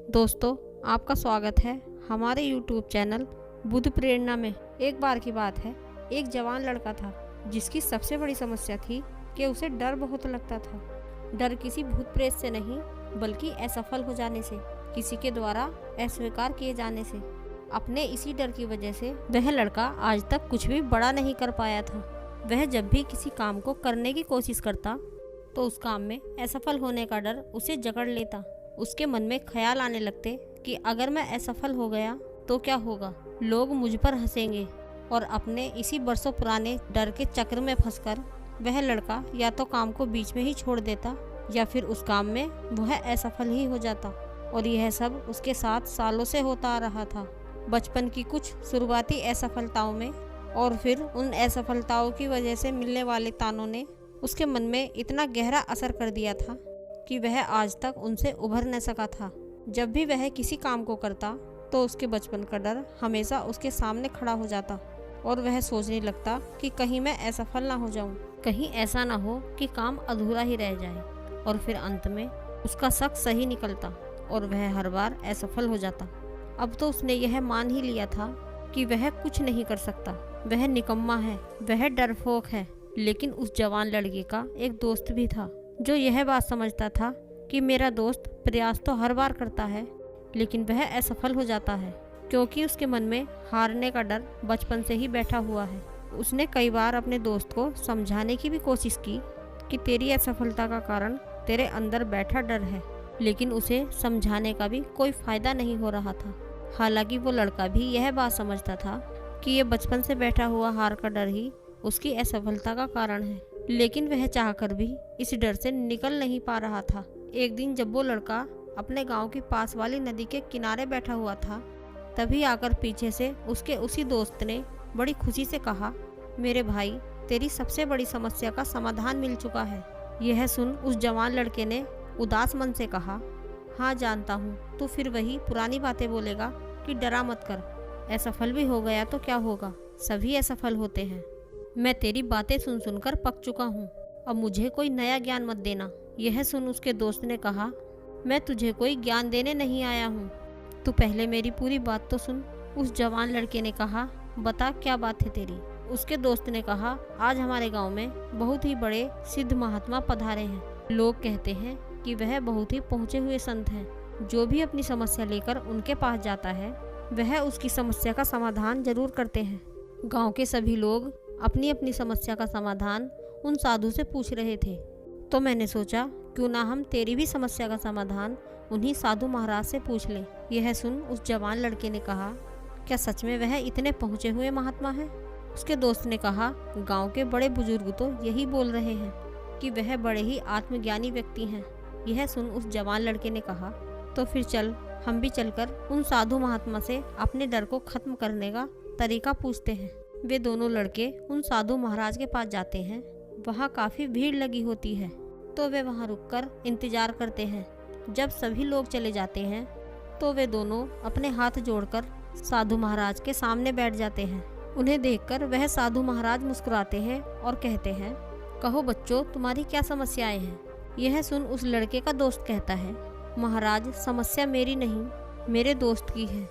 दोस्तों, आपका स्वागत है हमारे YouTube चैनल बुद्ध प्रेरणा में। एक बार की बात है, एक जवान लड़का था जिसकी सबसे बड़ी समस्या थी कि उसे डर बहुत लगता था। डर किसी भूत प्रेत से नहीं, बल्कि असफल हो जाने से, किसी के द्वारा अस्वीकार किए जाने से। अपने इसी डर की वजह से वह लड़का आज तक कुछ भी बड़ा नहीं कर पाया था। वह जब भी किसी काम को करने की कोशिश करता तो उस काम में असफल होने का डर उसे जकड़ लेता। उसके मन में ख्याल आने लगते कि अगर मैं असफल हो गया तो क्या होगा, लोग मुझ पर हंसेंगे। और अपने इसी बरसों पुराने डर के चक्र में फंसकर वह लड़का या तो काम को बीच में ही छोड़ देता या फिर उस काम में वह असफल ही हो जाता। और यह सब उसके साथ सालों से होता आ रहा था। बचपन की कुछ शुरुआती असफलताओं में और फिर उन असफलताओं की वजह से मिलने वाले तानों ने उसके मन में इतना गहरा असर कर दिया था कि वह आज तक उनसे उभर न सका था। जब भी वह किसी काम को करता तो उसके बचपन का डर हमेशा उसके सामने खड़ा हो जाता और वह सोचने लगता कि कहीं मैं असफल ना हो जाऊं, कहीं ऐसा ना हो कि काम अधूरा ही रह जाए। और फिर अंत में उसका शक सही निकलता और वह हर बार असफल हो जाता। अब तो उसने यह मान ही लिया था कि वह कुछ नहीं कर सकता, वह निकम्मा है, वह डरपोक है। लेकिन उस जवान लड़के का एक दोस्त भी था जो यह बात समझता था कि मेरा दोस्त प्रयास तो हर बार करता है लेकिन वह असफल हो जाता है, क्योंकि उसके मन में हारने का डर बचपन से ही बैठा हुआ है। उसने कई बार अपने दोस्त को समझाने की भी कोशिश की कि तेरी असफलता का कारण तेरे अंदर बैठा डर है, लेकिन उसे समझाने का भी कोई फायदा नहीं हो रहा था। हालांकि वो लड़का भी यह बात समझता था कि ये बचपन से बैठा हुआ हार का डर ही उसकी असफलता का कारण है, लेकिन वह चाहकर भी इस डर से निकल नहीं पा रहा था। एक दिन जब वो लड़का अपने गांव की पास वाली नदी के किनारे बैठा हुआ था, तभी आकर पीछे से उसके उसी दोस्त ने बड़ी खुशी से कहा, मेरे भाई, तेरी सबसे बड़ी समस्या का समाधान मिल चुका है। यह सुन उस जवान लड़के ने उदास मन से कहा, हाँ जानता हूँ, तू फिर वही पुरानी बातें बोलेगा कि डरा मत कर, असफल भी हो गया तो क्या होगा, सभी असफल होते हैं। मैं तेरी बातें सुन सुनकर पक चुका हूँ, अब मुझे कोई नया ज्ञान मत देना। यह सुन उसके दोस्त ने कहा, मैं तुझे कोई ज्ञान देने नहीं आया हूँ, तू पहले मेरी पूरी बात तो सुन। उस जवान लड़के ने कहा, बता क्या बात है तेरी। उसके दोस्त ने कहा, आज हमारे गांव में बहुत ही बड़े सिद्ध महात्मा पधारे हैं। लोग कहते हैं कि वह बहुत ही पहुँचे हुए संत हैं। जो भी अपनी समस्या लेकर उनके पास जाता है वह उसकी समस्या का समाधान जरूर करते हैं। गाँव के सभी लोग अपनी अपनी समस्या का समाधान उन साधु से पूछ रहे थे, तो मैंने सोचा क्यों ना हम तेरी भी समस्या का समाधान उन्हीं साधु महाराज से पूछ लें। यह सुन उस जवान लड़के ने कहा, क्या सच में वह इतने पहुँचे हुए महात्मा हैं? उसके दोस्त ने कहा, गांव के बड़े बुजुर्ग तो यही बोल रहे हैं कि वह बड़े ही आत्मज्ञानी व्यक्ति हैं। यह सुन उस जवान लड़के ने कहा, तो फिर चल, हम भी चलकर उन साधु महात्मा से अपने डर को खत्म करने का तरीका पूछते हैं। वे दोनों लड़के उन साधु महाराज के पास जाते हैं। वहाँ काफ़ी भीड़ लगी होती है, तो वे वहाँ रुककर इंतजार करते हैं। जब सभी लोग चले जाते हैं तो वे दोनों अपने हाथ जोड़कर साधु महाराज के सामने बैठ जाते हैं। उन्हें देखकर वह साधु महाराज मुस्कुराते हैं और कहते हैं, कहो बच्चों, तुम्हारी क्या समस्याएं हैं? यह सुन उस लड़के का दोस्त कहता है, महाराज, समस्या मेरी नहीं, मेरे दोस्त की है,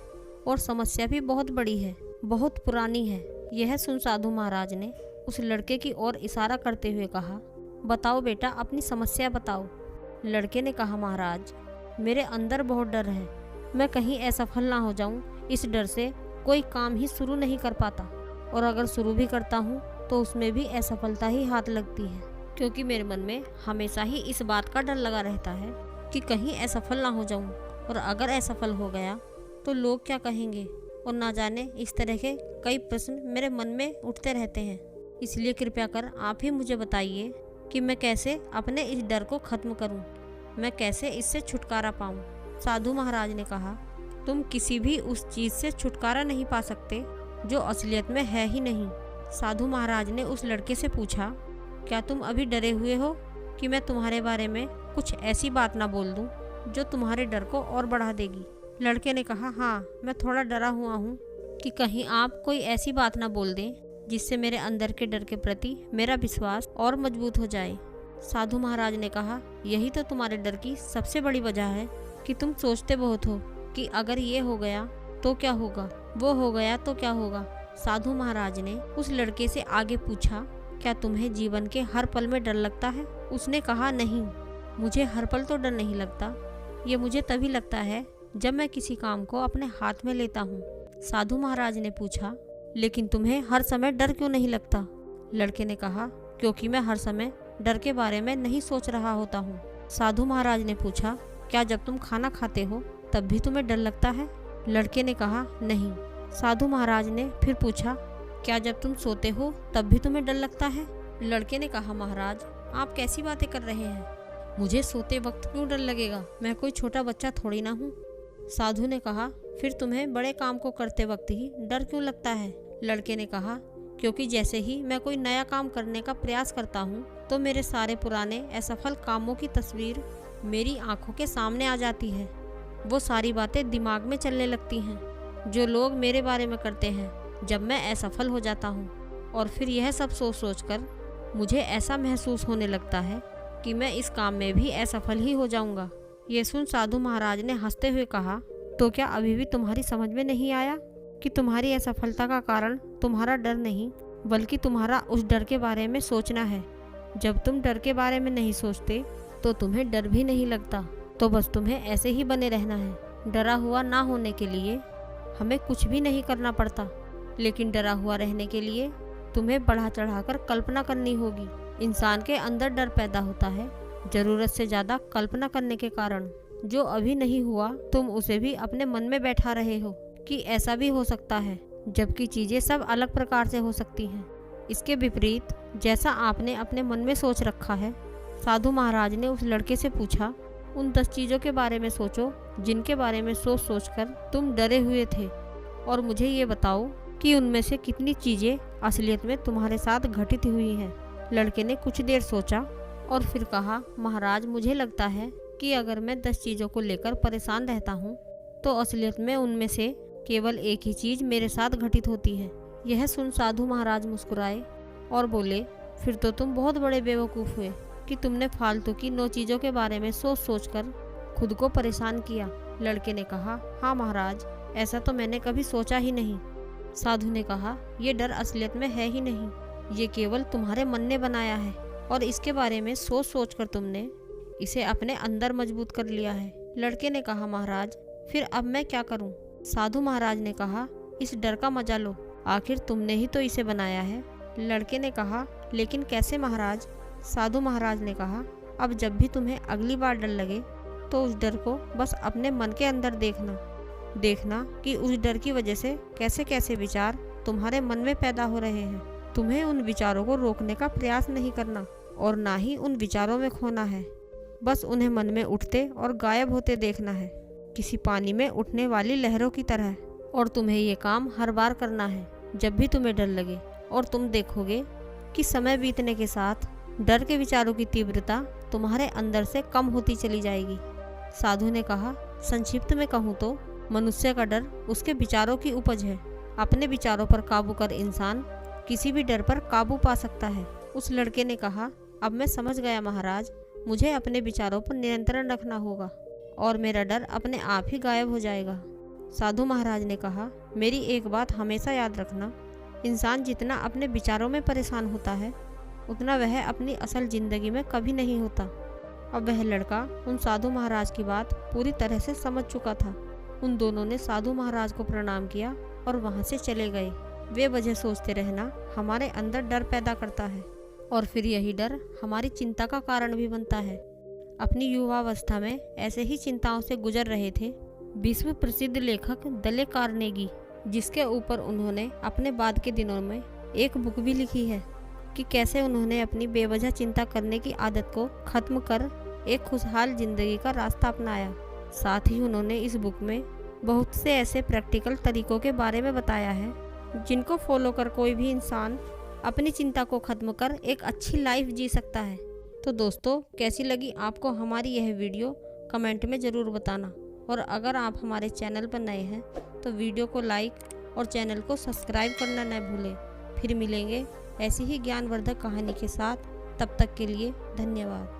और समस्या भी बहुत बड़ी है, बहुत पुरानी है। यह सुन साधु महाराज ने उस लड़के की ओर इशारा करते हुए कहा, बताओ बेटा, अपनी समस्या बताओ। लड़के ने कहा, महाराज, मेरे अंदर बहुत डर है, मैं कहीं असफल ना हो जाऊं, इस डर से कोई काम ही शुरू नहीं कर पाता, और अगर शुरू भी करता हूं तो उसमें भी असफलता ही हाथ लगती है, क्योंकि मेरे मन में हमेशा ही इस बात का डर लगा रहता है कि कहीं असफल ना हो जाऊं, और अगर असफल हो गया तो लोग क्या कहेंगे, और ना जाने इस तरह के कई प्रश्न मेरे मन में उठते रहते हैं। इसलिए कृपया कर आप ही मुझे बताइए कि मैं कैसे अपने इस डर को खत्म करूं, मैं कैसे इससे छुटकारा पाऊं। साधु महाराज ने कहा, तुम किसी भी उस चीज़ से छुटकारा नहीं पा सकते जो असलियत में है ही नहीं। साधु महाराज ने उस लड़के से पूछा, क्या तुम अभी डरे हुए हो कि मैं तुम्हारे बारे में कुछ ऐसी बात ना बोल दूं जो तुम्हारे डर को और बढ़ा देगी? लड़के ने कहा, हाँ, मैं थोड़ा डरा हुआ हूँ कि कहीं आप कोई ऐसी बात ना बोल दें जिससे मेरे अंदर के डर के प्रति मेरा विश्वास और मजबूत हो जाए। साधु महाराज ने कहा, यही तो तुम्हारे डर की सबसे बड़ी वजह है कि तुम सोचते बहुत हो कि अगर ये हो गया तो क्या होगा, वो हो गया तो क्या होगा। साधु महाराज ने उस लड़के से आगे पूछा, क्या तुम्हें जीवन के हर पल में डर लगता है? उसने कहा, नहीं, मुझे हर पल तो डर नहीं लगता। ये मुझे तभी लगता है जब मैं किसी काम को अपने हाथ में लेता हूँ। साधु महाराज ने पूछा, लेकिन तुम्हें हर समय डर क्यों नहीं लगता? लड़के ने कहा, क्योंकि मैं हर समय डर के बारे में नहीं सोच रहा होता हूँ। साधु महाराज ने पूछा, क्या जब तुम खाना खाते हो तब भी तुम्हें डर लगता है? लड़के ने कहा, नहीं। साधु महाराज ने फिर पूछा, क्या जब तुम सोते हो तब भी तुम्हें डर लगता है? लड़के ने कहा, महाराज आप कैसी बातें कर रहे हैं, मुझे सोते वक्त क्यों डर लगेगा? मैं कोई छोटा बच्चा थोड़ी ना हूँ। साधु ने कहा, फिर तुम्हें बड़े काम को करते वक्त ही डर क्यों लगता है? लड़के ने कहा, क्योंकि जैसे ही मैं कोई नया काम करने का प्रयास करता हूँ तो मेरे सारे पुराने असफल कामों की तस्वीर मेरी आंखों के सामने आ जाती है। वो सारी बातें दिमाग में चलने लगती हैं जो लोग मेरे बारे में करते हैं जब मैं असफल हो जाता हूँ, और फिर यह सब सोच सोच कर मुझे ऐसा महसूस होने लगता है कि मैं इस काम में भी असफल ही हो जाऊंगा। ये सुन साधु महाराज ने हंसते हुए कहा, तो क्या अभी भी तुम्हारी समझ में नहीं आया कि तुम्हारी असफलता का कारण तुम्हारा डर नहीं बल्कि तुम्हारा उस डर के बारे में सोचना है। जब तुम डर के बारे में नहीं सोचते तो तुम्हें डर भी नहीं लगता। तो बस तुम्हें ऐसे ही बने रहना है। डरा हुआ ना होने के लिए हमें कुछ भी नहीं करना पड़ता, लेकिन डरा हुआ रहने के लिए तुम्हें बढ़ा चढ़ाकर कल्पना करनी होगी। इंसान के अंदर डर पैदा होता है जरूरत से ज़्यादा कल्पना करने के कारण। जो अभी नहीं हुआ तुम उसे भी अपने मन में बैठा रहे हो कि ऐसा भी हो सकता है, जबकि चीज़ें सब अलग प्रकार से हो सकती हैं। इसके विपरीत जैसा आपने अपने मन में सोच रखा है। साधु महाराज ने उस लड़के से पूछा, उन 10 चीज़ों के बारे में सोचो जिनके बारे में सोच सोच कर तुम डरे हुए थे, और मुझे ये बताओ कि उनमें से कितनी चीज़ें असलियत में तुम्हारे साथ घटित हुई हैं। लड़के ने कुछ देर सोचा और फिर कहा, महाराज मुझे लगता है कि अगर मैं 10 चीज़ों को लेकर परेशान रहता हूँ तो असलियत में उनमें से केवल एक ही चीज़ मेरे साथ घटित होती है। यह सुन साधु महाराज मुस्कुराए और बोले, फिर तो तुम बहुत बड़े बेवकूफ़ हुए कि तुमने फालतू की 9 चीज़ों के बारे में सोच सोच कर खुद को परेशान किया। लड़के ने कहा, हाँ महाराज, ऐसा तो मैंने कभी सोचा ही नहीं। साधु ने कहा, ये डर असलियत में है ही नहीं, ये केवल तुम्हारे मन ने बनाया है और इसके बारे में सोच सोच कर तुमने इसे अपने अंदर मजबूत कर लिया है। लड़के ने कहा, महाराज फिर अब मैं क्या करूं? साधु महाराज ने कहा, इस डर का मजा लो, आखिर तुमने ही तो इसे बनाया है। लड़के ने कहा, लेकिन कैसे महाराज? साधु महाराज ने कहा, अब जब भी तुम्हें अगली बार डर लगे तो उस डर को बस अपने मन के अंदर देखना कि उस डर की वजह से कैसे कैसे विचार तुम्हारे मन में पैदा हो रहे हैं। तुम्हें उन विचारों को रोकने का प्रयास नहीं करना और ना ही उन विचारों में खोना है, बस उन्हें मन में उठते और गायब होते देखना है, किसी पानी में उठने वाली लहरों की तरह। और तुम्हें ये काम हर बार करना है जब भी तुम्हें डर लगे, और तुम देखोगे कि समय बीतने के साथ डर के विचारों की तीव्रता तुम्हारे अंदर से कम होती चली जाएगी। साधु ने कहा, संक्षिप्त में कहूँ तो मनुष्य का डर उसके विचारों की उपज है। अपने विचारों पर काबू कर इंसान किसी भी डर पर काबू पा सकता है। उस लड़के ने कहा, अब मैं समझ गया महाराज, मुझे अपने विचारों पर नियंत्रण रखना होगा और मेरा डर अपने आप ही गायब हो जाएगा। साधु महाराज ने कहा, मेरी एक बात हमेशा याद रखना, इंसान जितना अपने विचारों में परेशान होता है उतना वह अपनी असल ज़िंदगी में कभी नहीं होता। अब वह लड़का उन साधु महाराज की बात पूरी तरह से समझ चुका था। उन दोनों ने साधु महाराज को प्रणाम किया और वहाँ से चले गए। वे वजह सोचते रहना हमारे अंदर डर पैदा करता है और फिर यही डर हमारी चिंता का कारण भी बनता है। अपनी युवावस्था में ऐसे ही चिंताओं से गुजर रहे थे विश्व प्रसिद्ध लेखक दले कार्नेगी, जिसके ऊपर उन्होंने अपने बाद के दिनों में एक बुक भी लिखी है कि कैसे उन्होंने अपनी बेवजह चिंता करने की आदत को खत्म कर एक खुशहाल जिंदगी का रास्ता अपनाया। साथ ही उन्होंने इस बुक में बहुत से ऐसे प्रैक्टिकल तरीकों के बारे में बताया है जिनको फॉलो कर कोई भी इंसान अपनी चिंता को खत्म कर एक अच्छी लाइफ जी सकता है। तो दोस्तों, कैसी लगी आपको हमारी यह वीडियो कमेंट में ज़रूर बताना, और अगर आप हमारे चैनल पर नए हैं तो वीडियो को लाइक और चैनल को सब्सक्राइब करना न भूलें। फिर मिलेंगे ऐसी ही ज्ञानवर्धक कहानी के साथ, तब तक के लिए धन्यवाद।